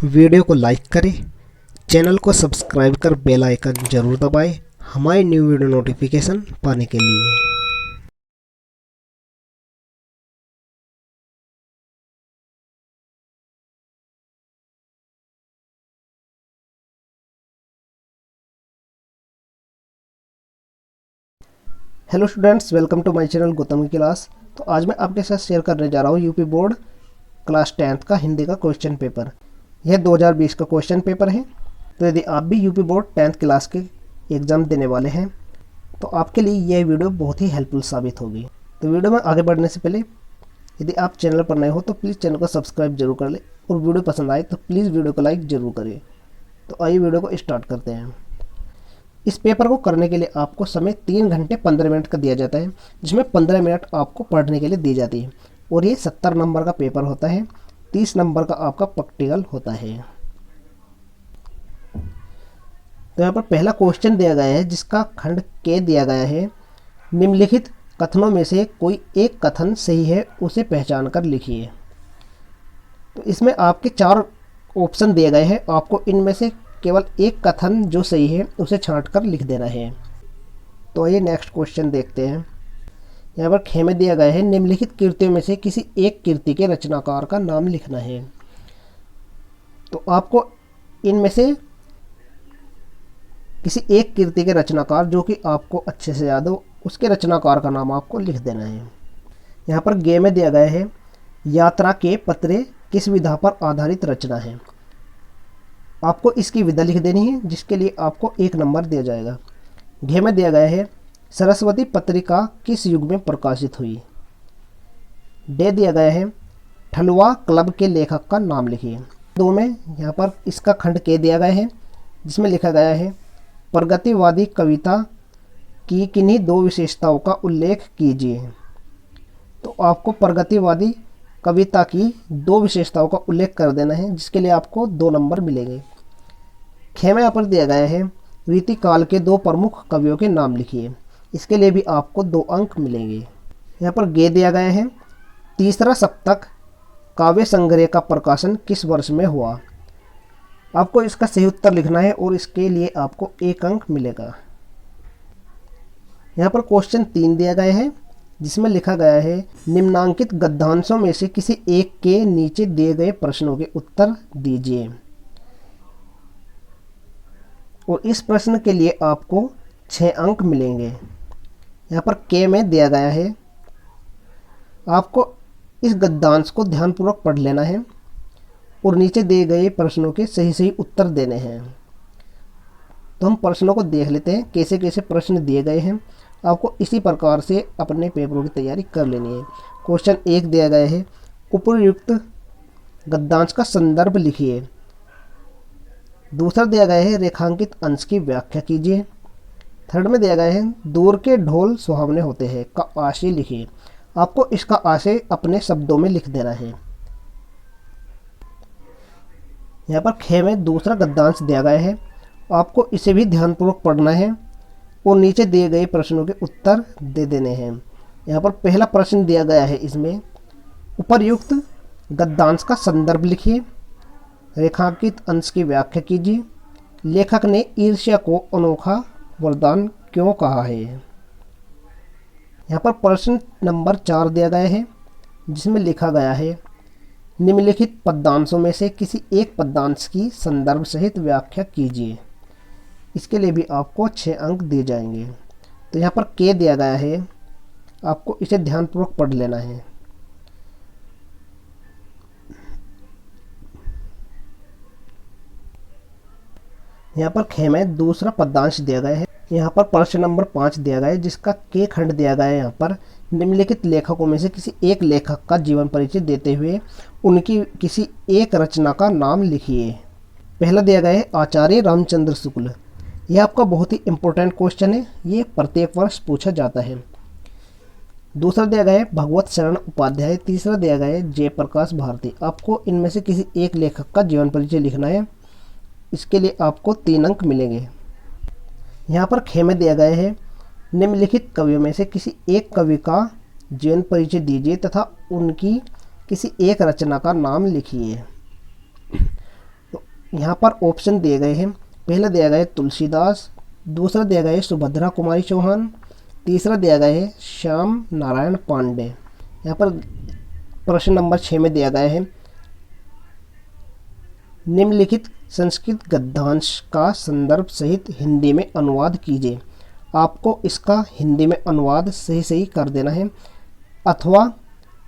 Video को like करें, channel को सब्सक्राइब कर बेल आइकन जरूर दबाएं हमारी न्यू वीडियो नोटिफिकेशन पाने के लिए। Hello students, welcome to my channel Gautam की क्लास। तो आज मैं आपके साथ शेयर करने जा रहा हूँ यूपी बोर्ड क्लास 10th का हिंदी का क्वेश्चन पेपर। यह 2020 का क्वेश्चन पेपर है। तो यदि आप भी यूपी बोर्ड 10th क्लास के एग्ज़ाम देने वाले हैं तो आपके लिए यह वीडियो बहुत ही हेल्पफुल साबित होगी। तो वीडियो में आगे बढ़ने से पहले यदि आप चैनल पर नए हो तो प्लीज़ चैनल को सब्सक्राइब जरूर कर लें और वीडियो पसंद आए तो प्लीज़ वीडियो को लाइक ज़रूर करें। तो आइए वीडियो को स्टार्ट करते हैं। इस पेपर को करने के लिए आपको समय 3 घंटे 15 मिनट का दिया जाता है, जिसमें 15 मिनट आपको पढ़ने के लिए दी जाती है और ये 70 नंबर का पेपर होता है। 30 नंबर का आपका प्रैक्टिकल होता है। तो यहाँ पर पहला क्वेश्चन दिया गया है जिसका खंड के दिया गया है, निम्नलिखित कथनों में से कोई एक कथन सही है उसे पहचान कर लिखिए। तो इसमें आपके 4 ऑप्शन दिए गए हैं, आपको इनमें से केवल एक कथन जो सही है उसे छांट कर लिख देना है। तो ये नेक्स्ट क्वेश्चन देखते हैं। यहाँ पर ख में दिया गया है, निम्नलिखित कृतियों में से किसी एक कृति के रचनाकार का नाम लिखना है। तो आपको इनमें से किसी एक कृति के रचनाकार जो कि आपको अच्छे से याद हो उसके रचनाकार का नाम आपको लिख देना है। यहाँ पर गे में दिया गया है, यात्रा के पत्रे किस विधा पर आधारित रचना है। आपको इसकी विधा लिख देनी है जिसके लिए आपको 1 नंबर दिया जाएगा। घे में दिया गया है, सरस्वती पत्रिका किस युग में प्रकाशित हुई। डे दिया गया है, ठलुआ क्लब के लेखक का नाम लिखिए। 2 में यहाँ पर इसका खंड के दिया गया है जिसमें लिखा गया है, प्रगतिवादी कविता की किन्हीं 2 विशेषताओं का उल्लेख कीजिए। तो आपको प्रगतिवादी कविता की 2 विशेषताओं का उल्लेख कर देना है जिसके लिए आपको 2 नंबर मिलेंगे। ख में यहाँ पर दिया गया है, रीति काल के 2 प्रमुख कवियों के नाम लिखिए। इसके लिए भी आपको 2 अंक मिलेंगे। यहाँ पर गे दिया गया है, तीसरा सप्तक काव्य संग्रह का प्रकाशन किस वर्ष में हुआ। आपको इसका सही उत्तर लिखना है और इसके लिए आपको 1 अंक मिलेगा। यहाँ पर क्वेश्चन 3 दिया गया है जिसमें लिखा गया है, निम्नांकित गद्यांशों में से किसी एक के नीचे दिए गए प्रश्नों के उत्तर दीजिए। और इस प्रश्न के लिए आपको 6 अंक मिलेंगे। यहाँ पर के में दिया गया है, आपको इस गद्यांश को ध्यानपूर्वक पढ़ लेना है और नीचे दिए गए प्रश्नों के सही सही उत्तर देने हैं। तो हम प्रश्नों को देख लेते हैं कैसे कैसे प्रश्न दिए गए हैं। आपको इसी प्रकार से अपने पेपरों की तैयारी कर लेनी है। क्वेश्चन 1 दिया गया है, उपयुक्त गद्यांश का संदर्भ लिखिए। दूसरा दिया गया है, रेखांकित अंश की व्याख्या कीजिए। थर्ड में दिया गया है, दूर के ढोल सुहावने होते हैं का आशय लिखिए। आपको इसका आशय अपने शब्दों में लिख देना है। यहाँ पर ख में दूसरा गद्यांश दिया गया है, आपको इसे भी ध्यानपूर्वक पढ़ना है और नीचे दिए गए प्रश्नों के उत्तर दे देने हैं। यहाँ पर पहला प्रश्न दिया गया है, इसमें उपर्युक्त गद्यांश का संदर्भ लिखिए, रेखांकित अंश की व्याख्या कीजिए, लेखक ने ईर्ष्या को अनोखा वरदान क्यों कहा है। यहाँ पर प्रश्न नंबर 4 दिया गया है जिसमें लिखा गया है, निम्नलिखित पद्यांशों में से किसी एक पद्यांश की संदर्भ सहित व्याख्या कीजिए। इसके लिए भी आपको 6 अंक दिए जाएंगे। तो यहाँ पर के दिया गया है, आपको इसे ध्यानपूर्वक पढ़ लेना है। यहाँ पर ख में दूसरा पद्यांश दिया गया है। यहाँ पर प्रश्न नंबर 5 दिया गया है जिसका के खंड दिया गया है। यहाँ पर निम्नलिखित लेखकों में से किसी एक लेखक का जीवन परिचय देते हुए उनकी किसी एक रचना का नाम लिखिए। पहला दिया गया है, आचार्य रामचंद्र शुक्ल। यह आपका बहुत ही इम्पोर्टेंट क्वेश्चन है, ये प्रत्येक वर्ष पूछा जाता है। दूसरा दिया गया है, भगवत शरण उपाध्याय। तीसरा दिया गया है, जयप्रकाश भारती। आपको इनमें से किसी एक लेखक का जीवन परिचय लिखना है। इसके लिए आपको 3 अंक मिलेंगे। यहाँ पर ख में दिया गया है, निम्नलिखित कवियों में से किसी एक कवि का जीवन परिचय दीजिए तथा उनकी किसी एक रचना का नाम लिखिए। तो यहाँ पर ऑप्शन दिए गए हैं। पहला दिया गया है तुलसीदास, दूसरा दिया गया है सुभद्रा कुमारी चौहान, तीसरा दिया गया है श्याम नारायण पांडे। यहाँ पर प्रश्न नंबर 6 में दिया गया है निम्नलिखित संस्कृत गद्यांश का संदर्भ सहित हिंदी में अनुवाद कीजिए। आपको इसका हिंदी में अनुवाद सही सही कर देना है, अथवा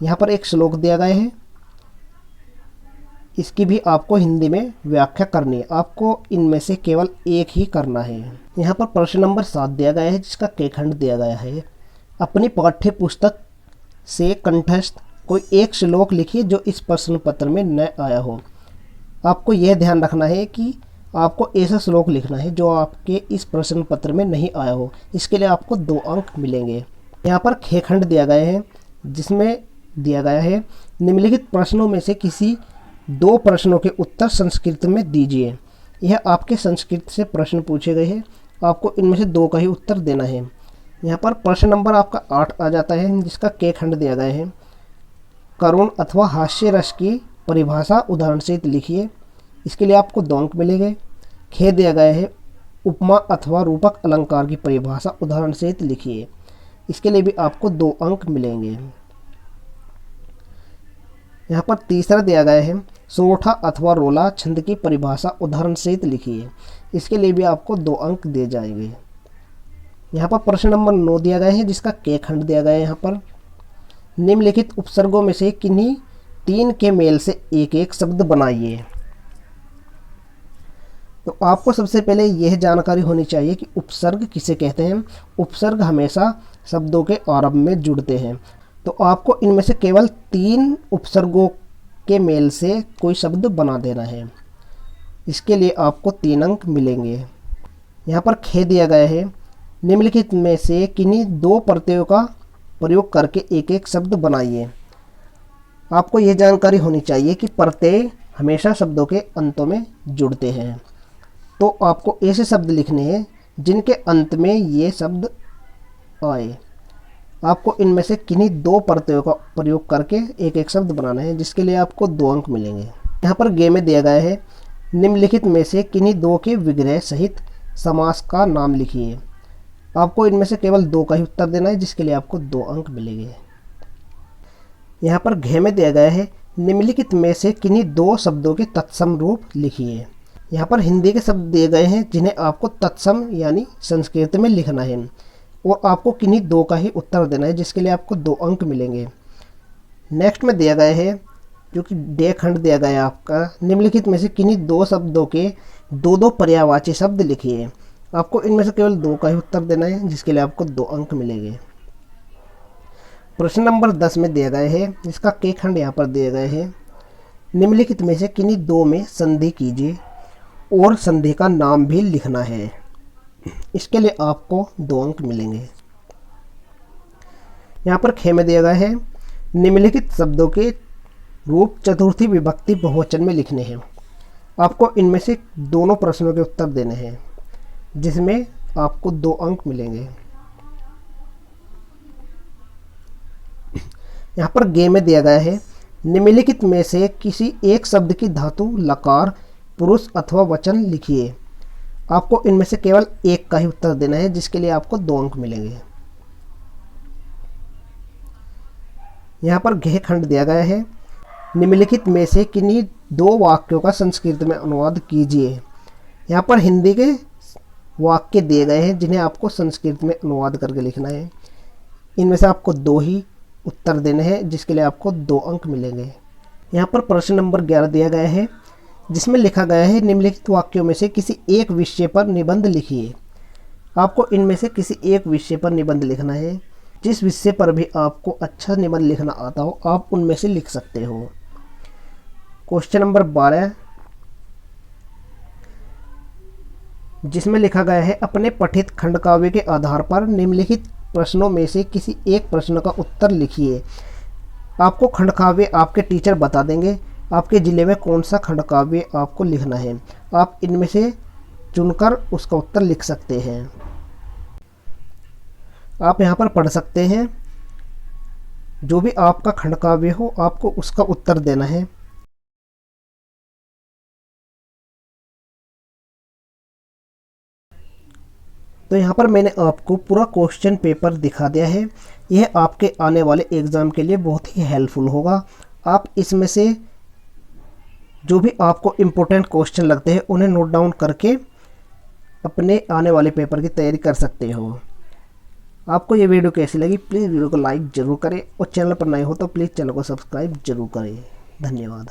यहाँ पर एक श्लोक दिया गया है, इसकी भी आपको हिंदी में व्याख्या करनी है। आपको इनमें से केवल एक ही करना है। यहाँ पर प्रश्न नंबर 7 दिया गया है, जिसका क खंड दिया गया है। अपनी पाठ्य पुस्तक से कंठस्थ कोई एक श्लोक लिखिए जो इस प्रश्न पत्र में न आया हो। आपको यह ध्यान रखना है कि आपको ऐसा श्लोक लिखना है जो आपके इस प्रश्न पत्र में नहीं आया हो। इसके लिए आपको 2 अंक मिलेंगे। यहाँ पर ख खंड दिया गया है, जिसमें दिया गया है निम्नलिखित प्रश्नों में से किसी 2 प्रश्नों के उत्तर संस्कृत में दीजिए। यह आपके संस्कृत से प्रश्न पूछे गए हैं, आपको इनमें से 2 का ही उत्तर देना है। यहाँ पर प्रश्न नंबर आपका 8 आ जाता है, जिसका क खंड दिया गया है। करुण अथवा हास्य रस की परिभाषा उदाहरण सहित लिखिए। इसके लिए आपको 2 अंक मिलेंगे। ख दिया गया है उपमा अथवा रूपक अलंकार की परिभाषा उदाहरण सहित लिखिए। इसके लिए भी आपको 2 अंक मिलेंगे। यहाँ पर तीसरा दिया गया है सोठा अथवा रोला छंद की परिभाषा उदाहरण सहित लिखिए। इसके लिए भी आपको 2 अंक दिए जाएंगे। यहाँ पर प्रश्न नंबर 9 दिया गया है, जिसका क खंड दिया गया है। यहाँ पर निम्नलिखित उपसर्गों में से किन्हीं 3 के मेल से एक एक शब्द बनाइए। तो आपको सबसे पहले यह जानकारी होनी चाहिए कि उपसर्ग किसे कहते हैं। उपसर्ग हमेशा शब्दों के आरंभ में जुड़ते हैं। तो आपको इनमें से केवल 3 उपसर्गों के मेल से कोई शब्द बना देना है। इसके लिए आपको 3 अंक मिलेंगे। यहाँ पर ख दिया गया है निम्नलिखित में से किन्हीं 2 प्रत्ययों का प्रयोग करके एक एक शब्द बनाइए। आपको यह जानकारी होनी चाहिए कि प्रत्यय हमेशा शब्दों के अंतों में जुड़ते हैं। तो आपको ऐसे शब्द लिखने हैं जिनके अंत में ये शब्द आए। आपको इनमें से किन्हीं 2 प्रत्ययों का प्रयोग करके एक एक शब्द बनाना है, जिसके लिए आपको 2 अंक मिलेंगे। यहाँ पर गे में दिया गया है निम्नलिखित में से किन्हीं 2 के विग्रह सहित समास का नाम लिखिए। आपको इनमें से केवल 2 का ही उत्तर देना है, जिसके लिए आपको 2 अंक मिलेंगे। यहाँ पर घ में दिया गया है निम्नलिखित में से किन्हीं 2 शब्दों के तत्सम रूप लिखिए। यहाँ पर हिंदी के शब्द दिए गए हैं जिन्हें आपको तत्सम यानी संस्कृत में लिखना है, और आपको किन्हीं 2 का ही उत्तर देना है, जिसके लिए आपको 2 अंक मिलेंगे। नेक्स्ट में दिया गया है जो कि डे खंड दिया गया है आपका, निम्नलिखित में से किन्हीं 2 शब्दों के 2 पर्यायवाची शब्द लिखिए। आपको इनमें से केवल 2 का ही उत्तर देना है, जिसके लिए आपको 2 अंक मिलेंगे। प्रश्न नंबर 10 में दिया गया है, जिसका के खंड यहाँ पर दिए गए हैं। निम्नलिखित में से किन्हीं 2 में संधि कीजिए और संधि का नाम भी लिखना है। इसके लिए आपको 2 अंक मिलेंगे। यहाँ पर ख में दिया गया है निम्नलिखित शब्दों के रूप चतुर्थी विभक्ति बहुवचन में लिखने हैं। आपको इनमें से दोनों प्रश्नों के उत्तर देने हैं, जिसमें आपको 2 अंक मिलेंगे। यहाँ पर गे में दिया गया है निम्नलिखित में से किसी एक शब्द की धातु लकार पुरुष अथवा वचन लिखिए। आपको इनमें से केवल 1 का ही उत्तर देना है, जिसके लिए आपको 2 अंक मिलेंगे। यहाँ पर घ खंड दिया गया है निम्नलिखित में से किन्हीं 2 वाक्यों का संस्कृत में अनुवाद कीजिए। यहाँ पर हिंदी के वाक्य दिए गए हैं जिन्हें आपको संस्कृत में अनुवाद करके लिखना है। इनमें से आपको 2 ही उत्तर देने हैं, जिसके लिए आपको 2 अंक मिलेंगे। यहाँ पर प्रश्न नंबर 11 दिया गया है, जिसमें लिखा गया है निम्नलिखित वाक्यों में से किसी एक विषय पर निबंध लिखिए। आपको इनमें से किसी एक विषय पर निबंध लिखना है। जिस विषय पर भी आपको अच्छा निबंध लिखना आता हो, आप उनमें से लिख सकते हो। क्वेश्चन नंबर 12, जिसमें लिखा गया है अपने पठित खंडकाव्य के आधार पर निम्नलिखित प्रश्नों में से किसी एक प्रश्न का उत्तर लिखिए। आपको खंडकाव्य आपके टीचर बता देंगे आपके ज़िले में कौन सा खंडकाव्य आपको लिखना है। आप इनमें से चुनकर उसका उत्तर लिख सकते हैं। आप यहाँ पर पढ़ सकते हैं, जो भी आपका खंडकाव्य हो आपको उसका उत्तर देना है। तो यहाँ पर मैंने आपको पूरा क्वेश्चन पेपर दिखा दिया है। यह आपके आने वाले एग्ज़ाम के लिए बहुत ही हेल्पफुल होगा। आप इसमें से जो भी आपको इम्पोर्टेंट क्वेश्चन लगते हैं उन्हें नोट डाउन करके अपने आने वाले पेपर की तैयारी कर सकते हो। आपको ये वीडियो कैसी लगी प्लीज़ वीडियो को लाइक ज़रूर करें और चैनल पर नए हो तो प्लीज़ चैनल को सब्सक्राइब ज़रूर करें। धन्यवाद।